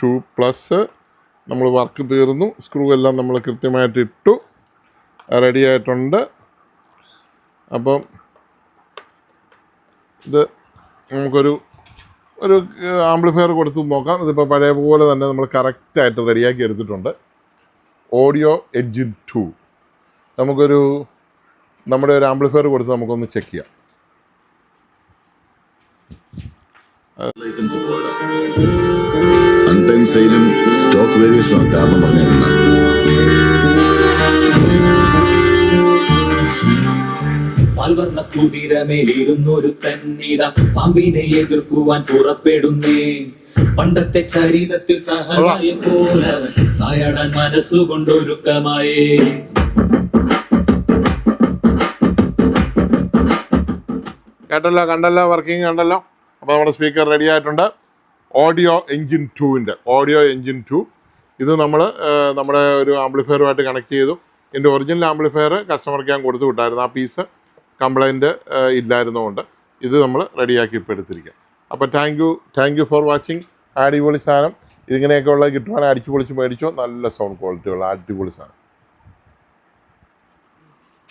2+ നമ്മൾ വർക്ക് തീർന്നു. സ്ക്രൂ എല്ലാം നമ്മൾ കൃത്യമായിട്ട് ഇട്ടു, റെഡി ആയിട്ടുണ്ട്. അപ്പം ഇത് നമുക്കൊരു ആംപ്ലിഫയർ കൊടുത്ത് നോക്കാം. ഇതിപ്പോൾ പഴയ പോലെ തന്നെ നമ്മൾ കറക്റ്റായിട്ട് റെഡിയാക്കി എടുത്തിട്ടുണ്ട്. ഓഡിയോ എഞ്ചിൻ 2 നമ്മുടെ ഒരു ആംപ്ലിഫയർ കൊടുത്ത് നമുക്കൊന്ന് ചെക്ക് ചെയ്യാം. ലൈസൻസ് അൺടൈം സെയിലും സ്റ്റോക്ക് വേരിയേഷനും കാരണം പറഞ്ഞിരുന്ന പാൽവർണ്ണ കുതിരമേലിരുന്നൊരു തന്നീത പാമ്പിനെ എതിർക്കുവാൻ പുറപ്പെടുന്നേ. പണ്ടത്തെ ചരിതത്തിൽ സഹായ പോലെ നായാടാൻ മനസ്സുകൊണ്ടൊരുക്കമായേ. കേട്ടല്ലോ, കണ്ടല്ലോ, വർക്കിംഗ് കണ്ടല്ലോ. അപ്പോൾ നമ്മുടെ സ്പീക്കർ റെഡി ആയിട്ടുണ്ട്. ഓഡിയോ എഞ്ചിൻ 2 ഇത് നമ്മൾ നമ്മുടെ ഒരു ആംപ്ലിഫയറുമായിട്ട് കണക്ട് ചെയ്തു. ഇതിൻ്റെ ഒറിജിനൽ ആംപ്ലിഫയർ കസ്റ്റമർക്ക് ഞാൻ കൊടുത്തു വിട്ടായിരുന്നു. ആ പീസ് കംപ്ലൈൻറ്റ് ഇല്ലായിരുന്നുകൊണ്ട് ഇത് നമ്മൾ റെഡിയാക്കി ഇപ്പോൾ എടുത്തിരിക്കുക. അപ്പോൾ താങ്ക് യു ഫോർ വാച്ചിങ്. അടിപൊളി സാധനം. ഇതിങ്ങനെയൊക്കെ ഉള്ളത് കിട്ടുവാണെങ്കിൽ അടിച്ചു പൊളിച്ച് മേടിച്ചോ. നല്ല സൗണ്ട് ക്വാളിറ്റി ഉള്ള അടിപൊളി സാധനം.